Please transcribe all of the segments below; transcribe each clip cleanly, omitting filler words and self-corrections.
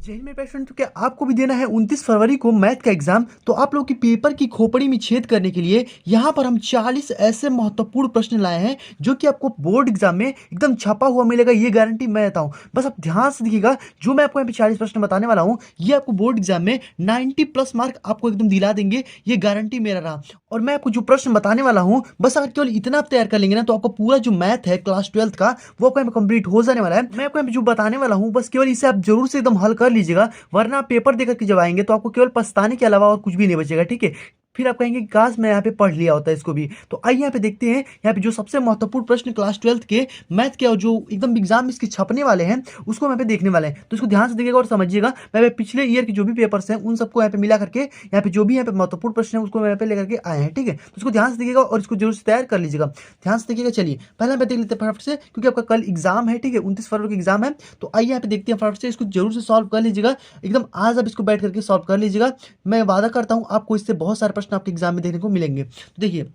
जय हिंद मेरे प्यारे स्टूडेंट। तो क्या आपको भी देना है 29 फरवरी को मैथ का एग्जाम? तो आप लोग की पेपर की खोपड़ी में छेद करने के लिए यहाँ पर हम 40 ऐसे महत्वपूर्ण प्रश्न लाए हैं जो कि आपको बोर्ड एग्जाम में एकदम छपा हुआ मिलेगा, ये गारंटी मैं देता हूँ। बस आप ध्यान से देखिएगा, जो मैं आपको यहाँ पे 40 प्रश्न बताने वाला हूँ ये आपको बोर्ड एग्जाम में 90 प्लस मार्क आपको एकदम दिला देंगे, ये गारंटी मेरा रहा। और मैं आपको जो प्रश्न बताने वाला हूँ, बस अगर केवल इतना आप तैयार कर लेंगे ना तो आपको पूरा जो मैथ है क्लास 12th का वो आपको यहाँ पे कंप्लीट हो जाने वाला है। मैं आपको यहाँ पे जो बताने वाला हूँ बस केवल इसे आप जरूर से एकदम हल कर लीजिएगा, वरना आप पेपर देकर के जब आएंगे तो आपको केवल पछताने के अलावा और कुछ भी नहीं बचेगा। ठीक है, फिर आप कहेंगे कि काश मैं यहाँ पे पढ़ लिया होता है इसको भी। तो आइए यहाँ पे देखते हैं यहाँ पे जो सबसे महत्वपूर्ण प्रश्न क्लास 12th के मैथ के और जो एकदम एग्जाम में इसके छपने वाले हैं उसको हम यहाँ पे देखने वाले हैं। तो इसको ध्यान से देखिएगा और समझिएगा। मैं यहाँ पे पिछले ईयर के जो भी पेपर्स हैं उन सबको यहाँ पे मिला करके यहाँ पे जो भी यहाँ पे महत्वपूर्ण प्रश्न है उसको मैं यहाँ पे लेकर के आए हैं। ठीक है, तो इसको ध्यान से देखिएगा और इसको जरूर से तैयार कर लीजिएगा। ध्यान से देखिएगा। चलिए पहले मैं देख लेते हैं फटाफट से, क्योंकि आपका कल एग्जाम है। ठीक है, 29 फरवरी का एग्जाम है। तो आइए यहाँ पे देखते हैं फटाफट से, इसको जरूर से सॉल्व कर लीजिएगा एकदम। आज आप इसको बैठ करके सॉल्व कर लीजिएगा। मैं वादा करता हूँ आपको इससे बहुत सारे प्रश्न आपके एग्जाम में देखने को मिलेंगे। तो देखिए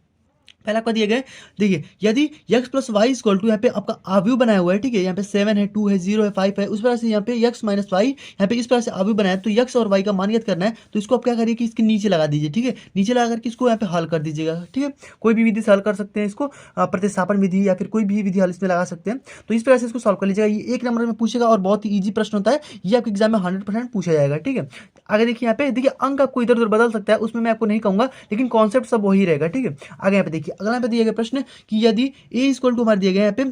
पहला आपका दिया गया है, देखिए यदि x plus y equal to यहाँ पे आपका आव्यूह बनाया हुआ है। ठीक है, यहाँ पे 7 है, 2 है, 0 है, 5 है, उस प्रकार से यहाँ पे x माइनस वाई यहाँ पे इस प्रकार से आव्यूह बनाया है। तो x और y का मान ज्ञात करना है, तो इसको आप क्या करिए कि इसके नीचे लगा दीजिए। ठीक है, नीचे लगा करके इसको यहाँ पे हल कर दीजिएगा। ठीक है, कोई भी विधि से हल कर सकते हैं इसको, प्रतिस्थापन विधि या फिर कोई भी विधि हल इसमें लगा सकते हैं। तो इस प्रकार से इसको सॉल्व कर लीजिएगा। ये एक नंबर में पूछेगा और बहुत ही ईजी प्रश्न होता है, ये आपके एग्जाम में 100% पूछा जाएगा। ठीक है, आगे देखिए यहाँ पे देखिए अंक आपको इधर उधर बदल सकता है, उसमें मैं आपको नहीं कहूंगा, लेकिन कॉन्सेप्ट सब वही रहेगा। ठीक है, आगे यहाँ पे देखिए अगला यहाँ पे दिया गया प्रश्न कि यदि a इक्वल टू हमारे दिया गया यहाँ पे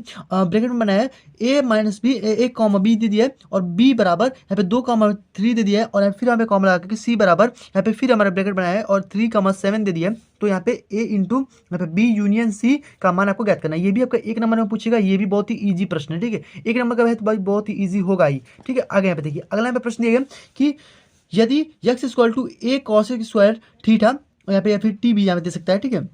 ब्रैकेट में बनाया है a माइनस बी, एक कॉमा बी दे दिया है और b बराबर यहाँ पे 2,3 दे दिया है और फिर हमें कॉमा लगा करके c बराबर यहाँ पे फिर हमारा ब्रैकेट बनाया है और 3,7 दे दिया है। तो यहाँ पे a इंटू यहाँ पे b यूनियन c का मान आपको ज्ञात करना है। ये भी आपका एक नंबर में पूछेगा, ये भी बहुत ही ईजी प्रश्न है। ठीक है, एक नंबर का है तो भाई बहुत ही ईजी होगा ही। ठीक है, आगे यहाँ पे देखिए अगला यहाँ पे प्रश्न दिया गया कि यदि x equal to a cosec square theta और यहाँ पे या फिर t भी यहाँ पे दे सकता है। ठीक है,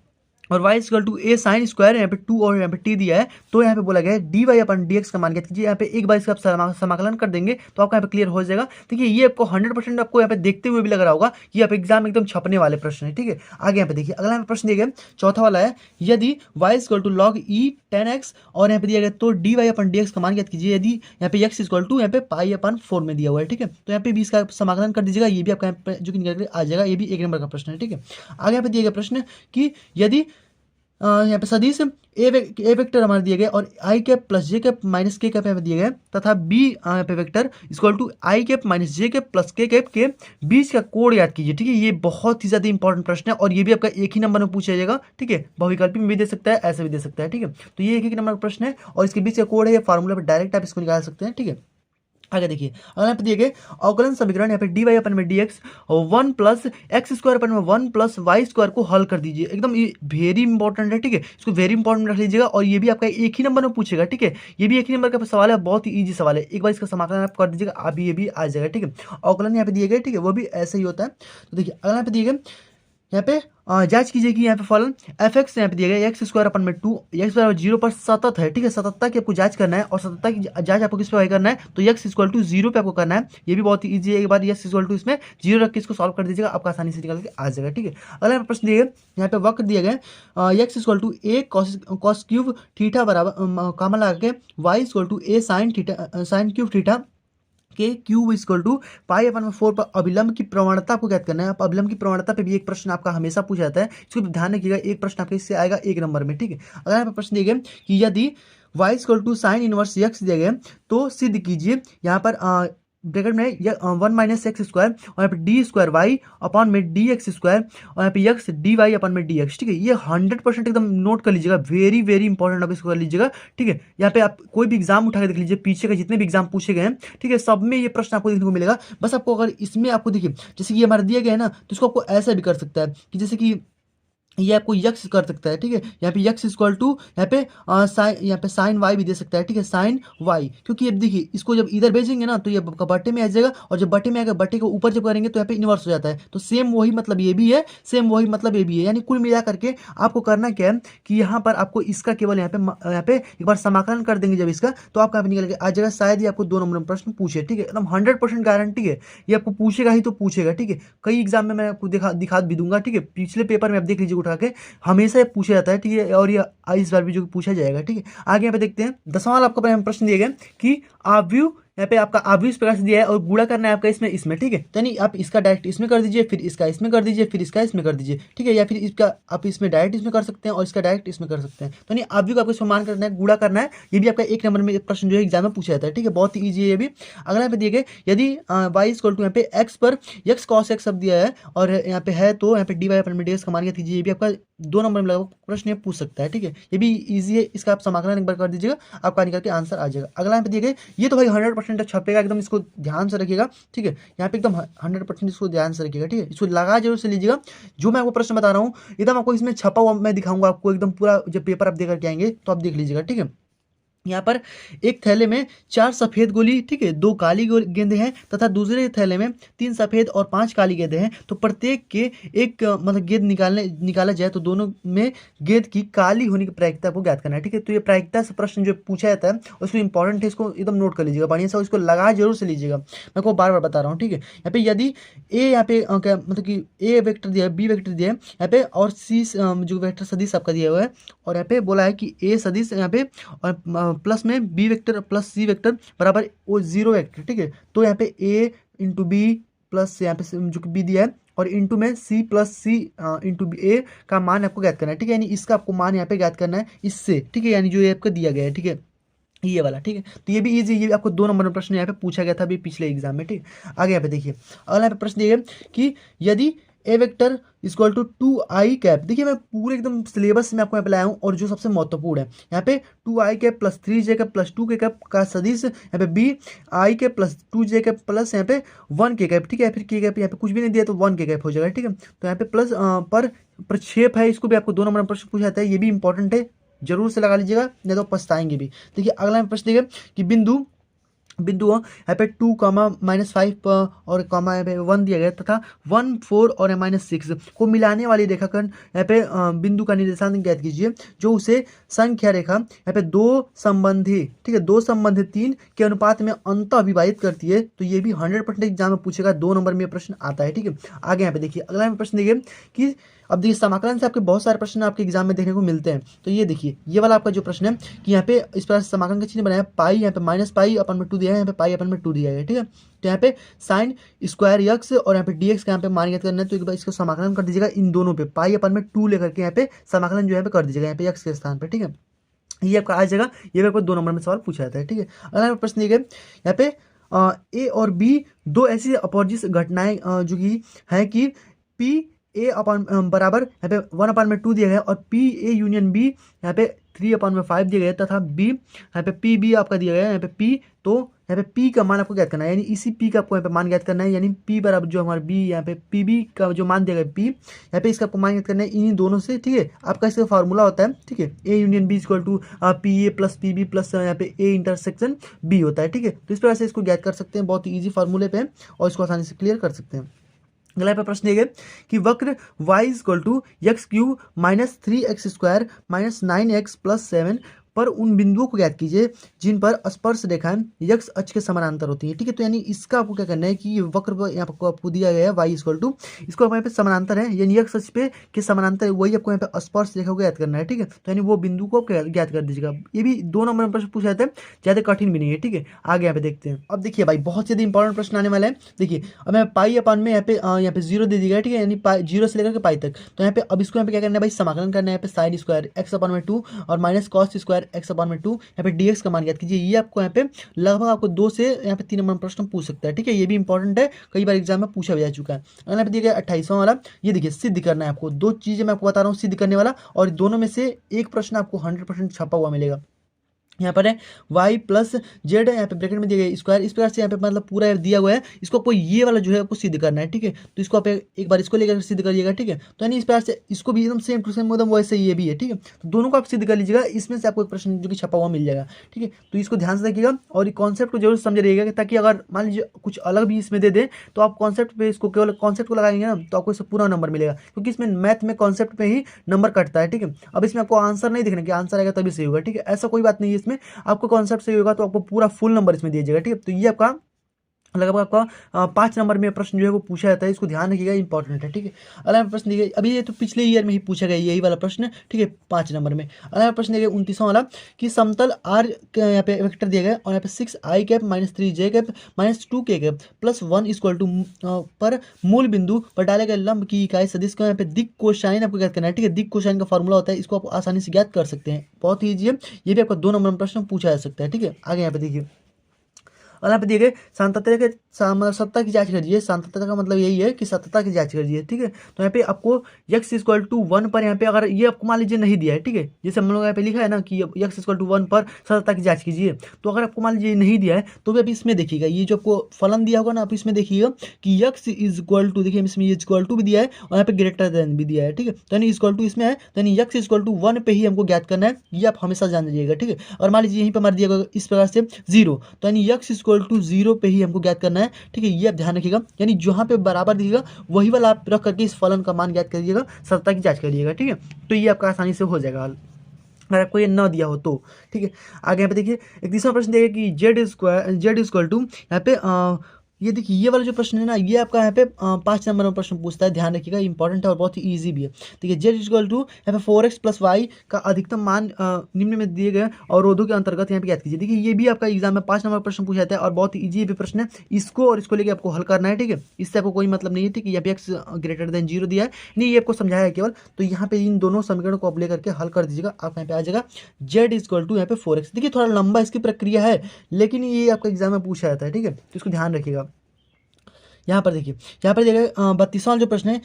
और y equal to a sine square यहाँ पे 2 और यहाँ पे t दिया है। तो यहाँ पे बोला गया है dy अपन dx का मान ज्ञात कीजिए। यहाँ पे एक बार इसका आप समाकलन कर देंगे तो आपका यहाँ पे क्लियर हो जाएगा। देखिए ये आपको 100% आपको यहाँ पे देखते हुए भी लग रहा होगा ये आप एग्जाम एकदम छपने वाले प्रश्न है। ठीक है, आगे यहाँ पे देखिए अगला यहाँ पे प्रश्न दिया गया चौथा वाला है, यदि y equal to log e 10x और यहाँ पे दिया गया तो dy अपन dx का मान ज्ञात कीजिए। यदि यहाँ पे x इक्वल टू यहाँ पे पाई अपन 4 में दिया हुआ है। ठीक है, तो यहाँ पे भी इसका समाकलन कर दीजिएगा। ये भी आपका यहाँ पे जो कि निकल के आ जाएगा, ये भी एक नंबर का प्रश्न है। ठीक है, आगे यहाँ पे दिया गया प्रश्न कि यदि यहाँ पे सदिश ए वेक्टर हमारे दिए गए और i cap plus j cap minus k cap यहाँ पे दिए गए तथा बी यहाँ पे vector equal to i cap minus j cap plus k cap के बीच का कोड याद कीजिए। ठीक है, ये बहुत ही ज्यादा इंपॉर्टेंट प्रश्न है और ये भी आपका एक ही नंबर में पूछा जाएगा। ठीक है, बहुविकल्पी में भी दे सकता है, ऐसे भी दे सकता है। ठीक है, तो ये एक नंबर का प्रश्न है और इसके बीच का कोड है, ये फार्मूला पर डायरेक्ट आप इसको निकाल सकते हैं। ठीक है, आगे देखिए अगला यहाँ पे दिए गए अवकलन समीकरण यहाँ पे डी वाई अपन में D x 1 plus x square upon में 1 प्लस वाई स्क्वायर को हल कर दीजिए। एकदम ये वेरी इंपॉर्टेंट है। ठीक है, इसको वेरी इंपॉर्टेंट रख लीजिएगा और ये भी आपका एक ही नंबर में पूछेगा। ठीक है, ये भी एक ही नंबर का सवाल है, बहुत ही ईजी सवाल है। एक बार इसका समाकलन आप कर दीजिएगा, अभी ये भी आ जाएगा। ठीक है, अवकलन यहाँ पे दिए गए, ठीक है, वो भी ऐसे ही होता है। तो देखिए अगला यहाँ पे दिए गए, यहाँ पे जांच कीजिए कि यहाँ पे फलन एफ एक्स यहाँ पे दिया गया एक्स स्क्वायर अपन में 2 एक्स बराबर 0 पर सतत है। ठीक है, सततता की आपको जांच करना है और सततता की जांच आपको किस पे करना है, तो एक्स इक्वल टू 0 पे आपको करना है। ये भी बहुत ही ईजी है, एक बार एक्स इक्वल टू इसमें 0 रख के इसको सॉल्व कर दीजिएगा, आपका आसानी से निकल के आ जाएगा। ठीक है, अगला प्रश्न दिए गए यहाँ पे वक्र दिया गया x equal to a cos cube theta बराबर कामा लगा के y equal to a sine theta sine cube theta के क्यूब इक्वल टू पाई अपन में 4 पर अभिलंब की प्रवणता को ज्ञात करना है। अब अभिलंब की प्रवणता पे भी एक प्रश्न आपका हमेशा पूछा जाता है, इसको ध्यान रखिएगा। एक प्रश्न आपके इससे आएगा एक नंबर में। ठीक है, अगर यहाँ पे प्रश्न दिए गए कि यदि y equal to sine inverse x दिया गया तो सिद्ध कीजिए यहाँ पर ब्रैकेट में 1 माइनस एक्स स्क्वायर और यहाँ पे डी स्क्वायर वाई अपॉन में डी एक्स स्क्वायर और यहाँ पे एक्स डी वाई अपन में डी एक्स। ठीक है, ये 100% एकदम नोट कर लीजिएगा, वेरी वेरी इंपॉर्टेंट आप इसको कर लीजिएगा। ठीक है, यहाँ पे आप कोई भी एग्जाम उठा के देख लीजिए, पीछे के जितने भी एग्जाम पूछे गए हैं, ठीक है, सब में ये प्रश्न आपको देखने को मिलेगा। बस आपको अगर इसमें आपको देखिए जैसे कि ये हमारा दिया गया है ना, तो इसको आपको ऐसा भी कर सकता है कि जैसे कि ये आपको यक्स कर सकता है। ठीक है, यहाँ पे यक्स इक्वल टू यहाँ पे साइन वाई भी दे सकता है। ठीक है, साइन वाई, क्योंकि अब देखिए इसको जब इधर भेजेंगे ना तो ये बट्टे में आ जाएगा और जब बट्टे में आएगा बट्टे के ऊपर जब करेंगे तो यहाँ पे इन्वर्स हो जाता है। तो सेम वही मतलब ये भी है, सेम वही मतलब ये भी है। यानी कुल मिला करके आपको करना क्या है कि यहाँ पर आपको इसका केवल यहाँ पे एक बार समाकलन कर देंगे जब इसका, तो आपका यहाँ पे निकल के आ जाएगा। शायद ही आपको 2 नंबर में प्रश्न पूछे। ठीक है, एकदम 100% गारंटी है, ये आपको पूछेगा ही तो पूछेगा। ठीक है, कई एग्जाम में मैं आपको दिखा भी दूंगा। ठीक है, पिछले पेपर में आप देख लीजिए उठा के, हमेशा ये पूछा जाता है। ठीक है, और ये इस बार भी जो पूछा जाएगा। ठीक है, आगे यहाँ पे देखते हैं 10वां वाला आपका प्रश्न दिया गया कि आव्यूह यहाँ पे आपका आप भी इस प्रकार से दिया है और गुणा करना है आपका इसमें इसमें, ठीक है। तो यानी आप इसका डायरेक्ट इसमें कर दीजिए, फिर इसका इसमें कर दीजिए, फिर इसका इसमें कर दीजिए, ठीक है। या फिर इसका आप इसमें डायरेक्ट इसमें कर सकते हैं और इसका डायरेक्ट इसमें कर सकते हैं। तो नहीं आप भी को आपको समान करना है, गुणा करना है। ये भी आपका 1 नंबर में प्रश्न जो है एग्जाम में पूछा जाता है, ठीक है। बहुत ही ईजी है ये भी। अगला यहाँ पे दिए गए यदि y इक्वल टू यहाँ पे x पर x cos x सब दिया है और यहाँ पे है तो यहाँ पे dy अपन में dx का मान ज्ञात कीजिए। ये भी आपका 2 नंबर में लगा प्रश्न ये पूछ सकता है, ठीक है। ये भी इजी है, इसका आप समाकलन एक बार कर दीजिएगा, आपका निकल के आंसर आ जाएगा। अगला यहाँ पे दिए गए ये तो भाई 100% छपेगा, एकदम इसको ध्यान से रखिएगा, ठीक है। यहाँ पे एकदम 100% इसको ध्यान से रखिएगा, ठीक है। इसको लगा जरूर से लीजिएगा। जो मैं आपको प्रश्न बता रहा हूँ एकदम आपको इसमें छपा हुआ मैं दिखाऊंगा आपको, एकदम पूरा जब पेपर आप दे करके आएंगे तो आप देख लीजिएगा, ठीक है। यहाँ पर एक थैले में 4 सफेद गोली, ठीक है, 2 काली गेंदें हैं तथा दूसरे थैले में 3 सफेद और 5 काली गेंदें हैं। तो प्रत्येक के एक मतलब गेंद निकाला जाए तो दोनों में गेंद की काली होने की प्रायिकता को ज्ञात करना है, ठीक है। तो ये प्रायिकता से प्रश्न जो पूछा जाता है उसको इंपॉर्टेंट है, इसको एकदम नोट कर लीजिएगा बढ़िया से, इसको लगा जरूर से लीजिएगा, मैं आपको बार बार बता रहा हूँ, ठीक है। यहाँ पे यदि ए यहाँ पे क्या मतलब कि ए वेक्टर दिया है, बी वेक्टर दिया है यहाँ पे और सी जो वेक्टर सदिश आपका दिया हुआ है और यहाँ पे बोला है कि ए सदिश यहाँ पे और प्लस में B vector plus C vector बराबर वो 0 वेक्टर, ठीक है। तो यहाँ पे ए इंटू बी प्लस यहाँ पे जो कि बी दिया है और इंटू में सी प्लस सी इंटू बी ए का मान आपको ज्ञात करना है, ठीक है। यानी इसका आपको मान यहाँ पे ज्ञात करना है इससे, ठीक है, यानी जो ये आपको दिया गया है, ठीक है, ये वाला, ठीक है। तो ये भी इजी, ये भी आपको 2 नंबर में प्रश्न यहाँ पे पूछा गया था अभी पिछले एग्जाम में, ठीक है। आगे यहाँ पे देखिए अगला यहाँ पे प्रश्न दिया गया कि यदि A vector equal to 2i cap, देखिए मैं पूरे एकदम सिलेबस में आपको यहाँ पे लाया हूँ और जो सबसे महत्वपूर्ण है यहाँ पे 2i cap plus 3j cap plus 2k cap का सदिश यहाँ पे b i cap plus 2j cap plus यहाँ पे 1k कैप, ठीक है। फिर k कैप यहाँ पे कुछ भी नहीं दिया तो 1k कैप हो जाएगा, ठीक है। तो यहाँ पे प्लस पर प्रक्षेप है, इसको भी आपको 2 नंबर में प्रश्न पूछा जाता है, ये भी इंपॉर्टेंट है, जरूर से लगा लीजिएगा नहीं तो पछताएंगे भी। देखिए अगला प्रश्न देखिए कि बिंदु यहाँ पे 2 -5 और कॉमा यहाँ पे 1 दिया गया तथा 1 4 और -6 को मिलाने वाली रेखाखंड यहाँ पे बिंदु का निर्देशांक ज्ञात कीजिए जो उसे संख्या रेखा यहाँ पे 2 संबंधी, ठीक है, 2 संबंधी 3 के अनुपात में अंत विभाजित करती है। तो ये भी 100% एग्जाम में पूछेगा, 2 नंबर में प्रश्न आता है, ठीक है। आगे यहाँ पे देखिए अगला प्रश्न देखिए कि अब देखिए समाकलन से आपके बहुत सारे प्रश्न आपके एग्जाम में देखने को मिलते हैं। तो ये देखिए ये वाला आपका जो प्रश्न है कि यहाँ पे इस प्रकार समाकलन का चिन्ह बनाया, पाई यहाँ पे -पाई/2 दिया है, यहाँ पे पाई/2 दिया है, ठीक है। तो यहाँ पे साइन स्क्वायर यक्स और यहाँ पे dx का यहाँ पे मान ज्ञात करना है। तो एक बार इसको समाकलन कर दीजिएगा इन दोनों पे, पाई/2 लेकर के यहाँ पे समाकलन जो है कर दीजिएगा यहाँ पे x के स्थान पर, ठीक है। ये आपका आ जाएगा, ये आपको 2 नंबर में सवाल पूछा जाता है, ठीक है। अगला प्रश्न दिए गए यहाँ पे ए और बी दो ऐसी अपोजिट घटनाएं जो कि है कि पी ए अपन बराबर यहाँ पे 1/2 दिया गया और पी ए यूनियन बी यहाँ पे 3/5 दिया गया तथा बी यहाँ पे पी बी आपका दिया गया यहाँ पे पी, तो यहाँ पे पी का मान आपको ज्ञात करना है, यानी इसी पी का आपको यहाँ पे मान ज्ञात करना है, यानी पी बराबर जो हमारा बी यहाँ पे पी बी का जो मान दिया गया पी यहाँ पे इसका आपको मान ज्ञात करना है इन्हीं दोनों से, ठीक है। आपका इसका फार्मूला होता है, ठीक है, A union B equal to P A plus P B plus यहाँ पे ए इंटरसेक्शन बी होता है, ठीक है। तो इस प्रकार से इसको ज्ञात कर सकते हैं बहुत ही ईजी फार्मूले पे और इसको आसानी से क्लियर कर सकते हैं। अगला पे प्रश्न है कि वक्र y equal to x³ -3x² -9x + 7 पर उन बिंदुओं को ज्ञात कीजिए जिन पर स्पर्श रेखाएं x अक्ष के समानांतर होती है, ठीक है। तो यानी इसका आपको क्या करना है कि वक्र यहाँ पर आपको दिया गया है y इक्वल टू, इसको यहाँ पे समानांतर है यानी x अक्ष पे के समानांतर वही आपको यहाँ पे स्पर्श रेखा को ज्ञात करना है, ठीक है। तो यानी वो बिंदु को ज्ञात कर दीजिएगा। ये भी 2 नंबर में प्रश्न पूछा जाता है, ज़्यादा कठिन भी नहीं है, ठीक है। आगे यहाँ पे देखते हैं। अब देखिए भाई बहुत ज़्यादा इंपॉर्टेंट प्रश्न आने वाला है। देखिए अब मैं पाई/में यहाँ पे 0 दे दिया, ठीक है, यानी 0 से लेकर के पाई तक। तो यहाँ पे अब इसको यहाँ पे क्या करना है भाई, समाकलन करना है। यहाँ पे साइन स्क्वायर x/2 और माइनस कॉस स्क्वायर x/2 यहाँ पे dx का मान ज्ञात कीजिए। ये आपको यहाँ पे लगभग आपको 2 से यहाँ पे 3 नंबर प्रश्न पूछ सकता है, ठीक है। ये भी इंपॉर्टेंट है, कई बार एग्जाम में पूछा जा चुका है। अगला यहाँ पे दिया गया 28वां वाला, ये देखिए सिद्ध करना है आपको। 2 चीजें मैं आपको बता रहा हूँ सिद्ध करने वाला, और दोनों में से एक प्रश्न आपको 100% छपा हुआ मिलेगा। यहाँ पर है y प्लस जेड यहाँ पे ब्रैकेट में दिया गया स्क्वायर, इस प्रकार से यहाँ पे मतलब पूरा दिया हुआ है। इसको आपको ये वाला जो है आपको सिद्ध करना है, ठीक है। तो इसको आप एक बार इसको लेकर सिद्ध करिएगा, ठीक है। तो यानी इस प्रकार से इसको भी एकदम सेम टू सेम एकदम वैसे ये भी है, ठीक है। तो दोनों को आप सिद्ध कर लीजिएगा, इसमें से आपको एक प्रश्न जो कि छपा हुआ मिल जाएगा, ठीक है। तो इसको ध्यान से रखिएगा और कॉन्सेप्ट को जरूर समझ रहिएगा, ताकि अगर मान लीजिए कुछ अलग भी इसमें दे दें तो आप कॉन्सेप्ट पे इसको केवल कॉन्सेप्ट को लगाएंगे ना तो आपको इससे पूरा नंबर मिलेगा, क्योंकि इसमें मैथ में कॉन्सेप्ट पे ही नंबर कटता है, ठीक है। अब इसमें आपको आंसर नहीं दिखना कि आंसर आएगा तभी सही होगा, ठीक है। ऐसा कोई बात नहीं है, इसमें आपको कॉन्सेप्ट सही होगा तो आपको पूरा फुल नंबर इसमें दीजिएगा, ठीक है। तो ये आपका लगभग आपका 5 नंबर में प्रश्न जो है वो पूछा जाता है, इसको ध्यान रखिएगा, इंपॉर्टेंट है, ठीक है। अगला प्रश्न देखिए, अभी ये तो पिछले ईयर में ही पूछा गया यही वाला प्रश्न, ठीक है, 5 नंबर में। अगला प्रश्न देखिए 29वां वाला कि समतल आर यहाँ पे वेक्टर दिया गया और यहाँ पे 6i cap -3j cap -2k cap +1 equal to पर मूल बिंदु पर डाले गए लंब की इकाई सदिश का यहाँ पे दिक कोसाइन आपको ज्ञात करना है, ठीक है। दिक कोसाइन का फॉर्मूला होता है, इसको आप आसानी से ज्ञात कर सकते हैं, बहुत ईजी है, ये भी आपका 2 नंबर में प्रश्न पूछा जा सकता है, ठीक है। आगे यहाँ पे देखिए, और यहाँ पे दिए गए सान्तत्यता के सत्ता की जांच करिए। सान्तत्यता का मतलब यही है कि सत्यता की जांच करिए, ठीक है। तो यहाँ पे आपको x इक्वल टू 1 पर यहाँ पे अगर ये आपको मान लीजिए नहीं दिया है, ठीक है, जैसे हम लोग यहाँ पे लिखा है ना कि x इक्वल टू 1 पर सत्यता की जांच कीजिए, तो अगर आपको मान लीजिए नहीं दिया है तो भी आप इसमें देखिएगा, ये जो आपको फलन दिया होगा ना, आप इसमें देखिएगा कि x इज इक्वल टू, देखिए इसमें ये इक्वल टू भी दिया है और यहाँ पे ग्रेटर देन भी दिया है, ठीक है। तो यानी इक्वल टू इसमें है, तो यानी x इक्वल टू 1 पे ही हमको ज्ञात करना है, ये आप हमेशा जान लीजिएगा, ठीक है। और मान लीजिए यहीं पर मार दिया गया इस प्रकार से 0, तो यानी x इक्वल टू 0 पे ही हमको ज्ञात करना है, ठीक है, ये आप ध्यान रखिएगा। यानी जहाँ पे बराबर दिखेगा वही वाला आप रख करके इस फलन का मान ज्ञात करिएगा, सत्यता की जांच करिएगा, ठीक है। तो ये आपका आसानी से हो जाएगा अगर आपको ये न दिया हो तो, ठीक है। आगे यहाँ पे देखिए एक तीसरा प्रश्न देखिए कि जेड इक्वल टू यहाँ पे ये देखिए ये वाला जो प्रश्न है ना, ये आपका यहाँ पे 5 नंबर में प्रश्न पूछता है, ध्यान रखिएगा, इंपॉर्टेंट है और बहुत ही ईजी भी है। देखिए जेड इक्वल टू यहाँ पे 4x + y का अधिकतम मान निम्न में दिए गए अवरोधों के अंतर्गत यहाँ पे याद कीजिए। देखिए ये भी आपका एग्जाम में 5 नंबर प्रश्न पूछा जाता है और बहुत ही ईजी भी प्रश्न है, इसको और इसको लेकर आपको हल करना है, ठीक है। इससे आपको कोई मतलब नहीं है, ठीक है। यहाँ पे x > 0 दिया है, नहीं ये आपको समझाया है केवल, तो यहाँ पे इन दोनों समीकरणों को आप लेकर के हल कर दीजिएगा, आप यहाँ पे आ जाएगा जेड इक्वल टू यहाँ पे 4x। देखिए थोड़ा लंबा इसकी प्रक्रिया है, लेकिन ये आपका एग्जाम में पूछा जाता है, ठीक है, तो इसको ध्यान रखिएगा। यहाँ पर देखिए, यहाँ पर दिया गया 32वां जो प्रश्न है,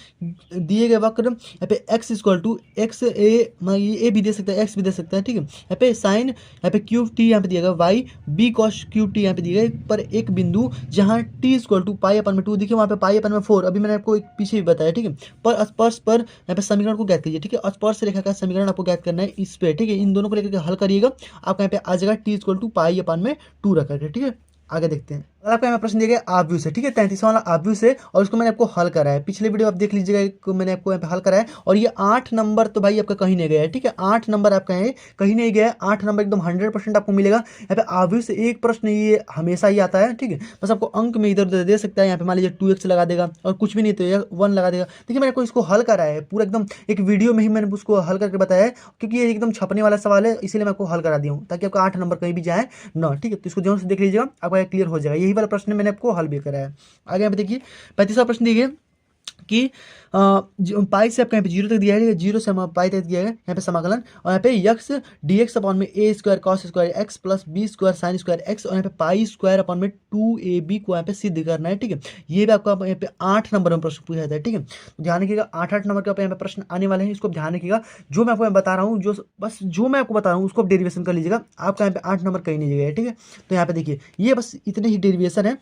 दिए गए वक्र यहाँ पे x इक्वल टू x ए भी दे सकता है, x भी दे सकता है, ठीक है। यहाँ पे साइन यहाँ पे क्यूब टी यहाँ पे दिया गया y b cos cube T यहाँ पे दिया गया पर एक बिंदु जहाँ t इक्वल टू π/2, देखिए वहाँ पे π/4, अभी मैंने आपको एक पीछे भी बताया, ठीक है। पर स्पर्श पर यहाँ पे समीकरण को ज्ञात कीजिए, ठीक है। स्पर्श रेखा का समीकरण आपको ज्ञात करना है इस पे, ठीक है। इन दोनों को लेकर हल करिएगा, आपका यहाँ पे आ जाएगा t इक्वल टू π/2 रख करके, ठीक है। आगे देखते हैं, अगर आपका यहाँ प्रश्न दिया गया आव्यूह से, ठीक है, 33वां वाला आव्यूह से, और उसको मैंने आपको हल करा है, पिछले वीडियो आप देख लीजिएगा, मैंने आपको यहाँ पे हल करा है, और ये 8 नंबर तो भाई आपका कहीं नहीं गया है, ठीक है। 8 नंबर आपका है कहीं नहीं गया है, 8 नंबर एकदम 100% आपको मिलेगा। यहाँ पे आव्यूह से एक प्रश्न ये हमेशा ही आता है, ठीक है। बस आपको अंक में इधर उधर दे सकता है, यहाँ पे मान लीजिए 2x लगा देगा और कुछ भी नहीं तो 1 लगा देगा। देखिए मैंने आपको इसको हल करा है पूरा एकदम एक वीडियो में ही मैंने उसको हल करके बताया है, क्योंकि ये एकदम छपने वाला सवाल है, इसीलिए मैं आपको हल करा दिया हूँ, ताकि आपका 8 नंबर कहीं भी जाए ना, ठीक है। तो इसको ध्यान से देख लीजिएगा, आपका क्लियर हो जाएगा। यही वाला प्रश्न मैंने आपको हल भी कराया है। आगे यहाँ पे देखिए 35वां प्रश्न देखिए कि पाई से आपका यहाँ पे 0 तक दिया है, 0 से पाई तक दिया है यहाँ पे समाकलन, और यहाँ पे यक्स dx अपॉन में a square cos square x plus b square sine square x, और यहाँ पे पाई स्क्वायर अपॉन में 2ab को यहाँ पे सिद्ध करना है, ठीक है। ये भी आपका यहाँ पे 8 नंबर में प्रश्न पूछा जाता है, ठीक है। तो ध्यान रखिएगा 8 नंबर के यहाँ पे प्रश्न आने वाले हैं, इसको ध्यान रखिएगा। जो मैं आपको बता रहा हूँ, जो मैं आपको बता रहा हूँ उसको डेरिवेशन कर लीजिएगा, आपका यहाँ पे 8 नंबर कहीं नहीं जाएगा, ठीक है। तो यहाँ पे देखिए ये बस इतने ही डेरिवेशन है,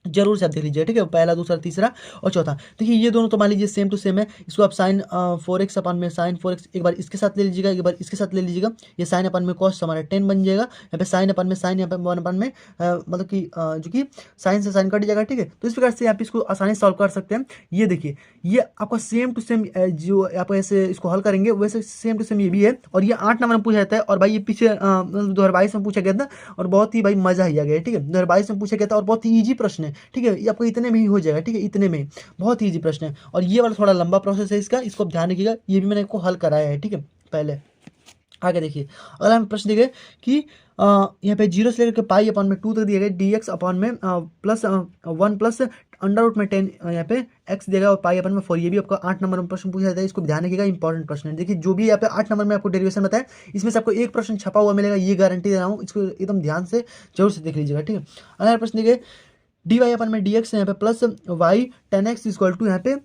जरूर से आप देख लीजिए, ठीक है। पहला, दूसरा, तीसरा और चौथा, देखिए ये दोनों तो मान लीजिए सेम टू सेम है, इसको आप साइन 4x अपन में साइन 4x एक बार इसके साथ ले लीजिएगा, एक बार इसके साथ ले लीजिएगा, ये साइन अपन में कॉस हमारा 10 बन जाएगा, यहाँ पे साइन अपन में साइन, यहाँ पे 1 अपन में मतलब कि जो कि साइन से साइन कट जाएगा, ठीक है। तो इस प्रकार से आप इसको आसानी से सॉल्व कर सकते हैं। ये देखिए ये आपका सेम टू सेम, जो आप ऐसे इसको हल करेंगे वैसे सेम टू सेम ये भी है, और ये 8 नंबर में पूछा जाता है। और भाई ये पीछे 2022 में पूछा गया था और बहुत ही भाई मजा ही आ गया, ठीक है। 2022 में पूछा गया था और बहुत ही ईजी प्रश्न है, ठीक है। ये आपको इतने में ही हो जाएगा, ठीक है, इतने में बहुत ही ईजी प्रश्न है। और ये वाला थोड़ा लंबा प्रोसेस है इसका, इसको ध्यान रखिएगा, ये भी मैंने आपको हल कराया है, ठीक है पहले। आगे देखिए अगला हम प्रश्न देखिए कि यहाँ पे 0 से लेकर के π/2 तक दिया गया dx अपॉन में प्लस 1 प्लस √10 यहाँ पे x देगा और π/4, ये भी आपका 8 नंबर में प्रश्न पूछा जाता है, इसको ध्यान रखिएगा, इंपॉर्टेंट प्रश्न है। देखिए जो भी यहाँ पे 8 नंबर में आपको डेरिवेशन बताया, इसमें से आपको एक प्रश्न छपा हुआ मिलेगा, ये गारंटी दे रहा हूँ, इसको एकदम ध्यान से जरूर से देख लीजिएगा, ठीक है। अगला प्रश्न देखिए dy अपन में dx यहाँ पे plus y tan x equal to, यहाँ पे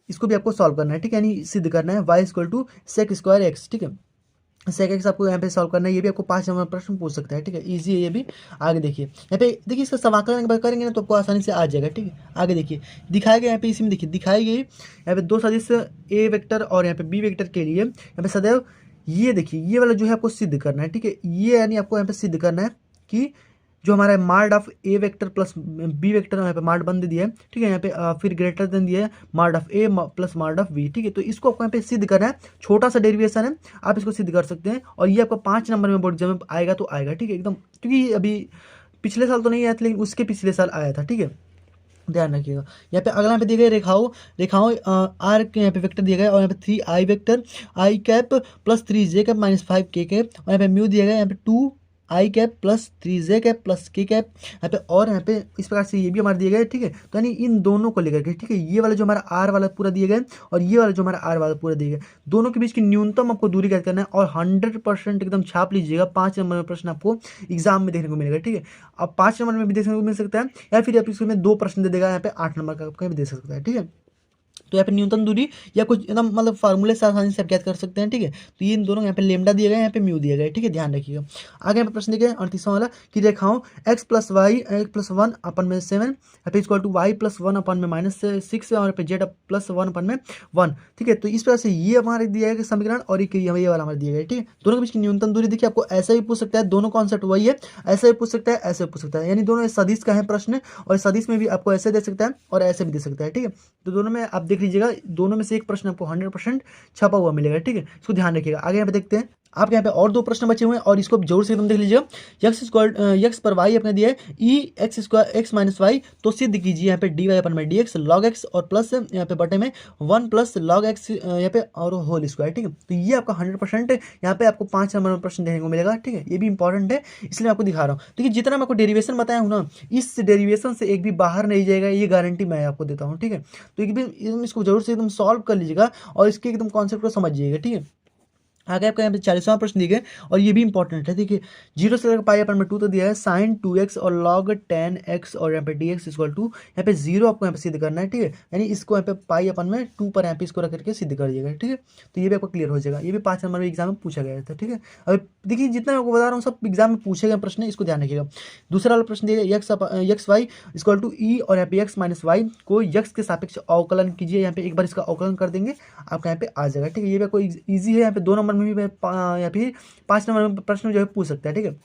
इसको भी आपको सॉल्व करना है, ठीक है, यानी सिद्ध करना है y equal to sec square x, ठीक है। सेक एक्स आपको यहाँ पे सॉल्व करना है, ये भी आपको 5 नंबर प्रश्न पूछ सकता है, ठीक है, इजी है ये भी। आगे देखिए यहाँ पे देखिए इसका समाकलन करेंगे ना तो आपको आसानी से आ जाएगा, ठीक है। आगे देखिए दिखाया गया यहाँ पे, इसी में देखिए दिखाई गई यहाँ पे 2 सदिश a वेक्टर और यहाँ पे b वेक्टर के लिए यहाँ पे सदैव ये देखिए ये वाला जो है आपको सिद्ध करना है, ठीक है। ये यानी आपको यहाँ पे सिद्ध करना है कि जो हमारा mod of A vector plus B vector यहाँ पे मार्ड बंद दिया है, ठीक है। यहाँ पे फिर ग्रेटर देन दिया है mod of A plus mod of B, ठीक है। तो इसको आपको यहाँ पे सिद्ध करना है, छोटा सा डेरिवेशन है, आप इसको सिद्ध कर सकते हैं। और ये आपको 5 नंबर में बोर्ड एग्जाम में आएगा तो आएगा, ठीक है एकदम, क्योंकि अभी पिछले साल तो नहीं आया था लेकिन उसके पिछले साल आया था, ठीक है, ध्यान रखिएगा। यहाँ पे अगला यहाँ पे दिए गए रेखाओं आर के यहाँ पे वेक्टर दिया गया और यहाँ पे 3 आई वेक्टर आई कैप प्लस 3 जे कैप माइनस 5 के कैप और यहाँ पे म्यू दिया गया यहाँ पे 2 आई कैप प्लस 3 जे कैप प्लस के कैप यहाँ पे और यहाँ पे इस प्रकार से ये भी हमारे दिए गए, ठीक है। तो यानी इन दोनों को लेकर के, ठीक है, ये वाला जो हमारा आर वाला पूरा दिए गए और ये वाला जो हमारा आर वाला पूरा दिए गए, दोनों के बीच की न्यूनतम आपको दूरी ज्ञात करना है और 100% एकदम छाप लीजिएगा। 5 नंबर में प्रश्न आपको एग्जाम में देखने को मिलेगा, ठीक है। अब 5 नंबर में भी देखने को मिल सकता है या फिर आप इसमें 2 प्रश्न दे देगा, यहाँ पे 8 नंबर का आपका भी दे सकता है, ठीक है। तो यहाँ पे न्यूनतम दूरी या कुछ एकदम मतलब फार्मूले से आसानी से आप ज्ञात कर सकते हैं, ठीक है। तो ये इन दोनों यहाँ पे लेमडा दिया गया है, यहाँ पे म्यू दिया गया है, ठीक है, ध्यान रखिएगा। आगे यहाँ पे प्रश्न दिया गया 38वां वाला कि रेखाओं x plus y x plus 1 अपन में 7 यहाँ पे इक्वल टू वाई प्लस 1 अपन में -6 और यहाँ पे जेड प्लस 1 अपन में 1, ठीक है। तो इस प्रकार से ये हमारे दिया गया समीकरण और ये वाला हमारे दिया गया, ठीक है। दोनों के बीच की न्यूनतम दूरी देखिए, आपको ऐसा भी पूछ सकता है, दोनों कॉन्सेप्ट वही है, ऐसा भी पूछ सकता है, ऐसे भी पूछ सकता है, यानी दोनों सदिश का है प्रश्न और सदिश में भी आपको ऐसे दे सकता है और ऐसे भी दे सकता है, ठीक है। तो दोनों में आप देख लीजिएगा, दोनों में से एक प्रश्न आपको 100% छपा हुआ मिलेगा, ठीक है, इसको ध्यान रखिएगा। आगे यहाँ पे देखते हैं, आपके यहाँ पे और 2 प्रश्न बचे हुए हैं और इसको जरूर से एकदम देख लीजिएगा। यक्स पर वाई अपने दिया है e X square X minus Y, तो सिद्ध कीजिए यहाँ पे डी वाई अपन में डी एक्स लॉग एक्स और प्लस यहाँ पे बटे में 1 प्लस लॉग एक्स यहाँ पे और होल स्क्वायर, ठीक है। तो ये आपका 100% यहाँ पे आपको 5 नंबर में प्रश्न देखने को मिलेगा, ठीक है। ये भी इंपॉर्टेंट है इसलिए आपको दिखा रहा हूँ। देखिए जितना मैं आपको डेरिवेशन बताया हूँ ना, इस डेरिवेशन से एक भी बाहर नहीं जाएगा, ये गारंटी मैं आपको देता हूँ, ठीक है। तो एक भी इसको जरूर से एकदम सॉल्व कर लीजिएगा और इसके एकदम कॉन्सेप्ट को समझिएगा, ठीक है। आगे आपका यहाँ पे 40वां प्रश्न दिया गया और ये भी इंपॉर्टेंट है। देखिए 0 से लेकर पाई अपन में 2 तो दिया है साइन 2x और लॉग 10x और यहाँ पे dx इक्वल टू यहाँ पे 0 आपको यहाँ पे सिद्ध करना है, ठीक है। यानी इसको यहाँ पे पाई अपन में 2 पर यहाँ पे इसको रख करके सिद्ध कर दिएगा, ठीक है। तो ये भी आपको क्लियर हो जाएगा, ये भी 5 नंबर में एग्जाम में पूछा गया था, ठीक है। अब देखिए जितना मैं आपको बता रहा हूँ सब एग्जाम में पूछे गए प्रश्न है, इसको ध्यान रखिएगा। दूसरा वाला प्रश्न दिया एक्स वाई इक्वल टू ई और यहाँ पे एक्स माइनस वाई को यक्स के सापेक्ष अवकलन कीजिए, यहाँ पे एक बार इसका अवकलन कर देंगे आपका यहाँ पे आ जाएगा, ठीक है। ये भी आपको ईजी है, यहाँ पे 2 नंबर में भी या फिर 5 नंबर में प्रश्न जो है पूछ सकता है, ठीक है।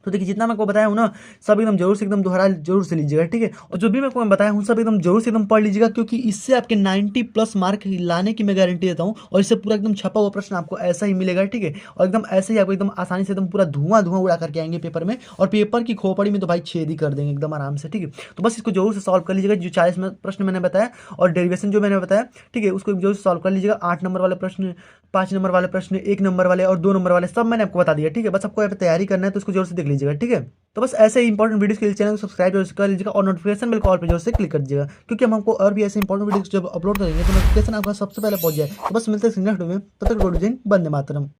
तो देखिए जितना मैं आपको बताया हूँ ना, सब एकदम जरूर से एकदम दोहरा जरूर से लीजिएगा, ठीक है। और जो भी मैं आपको बताया हूँ सब एकदम जरूर से एकदम पढ़ लीजिएगा, क्योंकि इससे आपके 90+ मार्क लाने की मैं गारंटी देता हूँ और इससे पूरा एकदम छपा हुआ प्रश्न आपको ऐसा ही मिलेगा, ठीक है। और एकदम ऐसे ही आपको एकदम आसानी से एकदम पूरा धुआं उड़ा करके आएंगे पेपर में, और पेपर की खोपड़ी में तो भाई छेद ही कर देंगे एकदम आराम से, ठीक है। तो बस इसको जरूर से सॉल्व कर लीजिएगा, जो 40 प्रश्न मैंने बताया और डेरिवेशन जो मैंने बताया, ठीक है, उसको जरूर से सॉल्व कर लीजिएगा। 8 नंबर वाले प्रश्न, 5 नंबर वाले प्रश्न, 1 नंबर वाले और 2 नंबर वाले सब मैंने आपको बता दिया, ठीक है। बस आपको यहाँ पे तैयारी करना है तो इसको जरूर से देख लीजिएगा, ठीक है। तो बस ऐसे ही इंपॉर्टेंट वीडियोस के लिए चैनल को सब्सक्राइब जरूर कर लीजिएगा और नोटिफिकेशन बेल कॉल पे जरूर से क्लिक कर दीजिएगा, क्योंकि हम आपको और भी ऐसे इंपॉर्टेंट वीडियोस जब अपलोड करेंगे तो नोटिफिकेशन आपका सबसे पहले पहुंच जाए। तो बस मिलते हैं नेक्स्ट वीडियो में, तब तक जय हिंद, वंदे मातरम।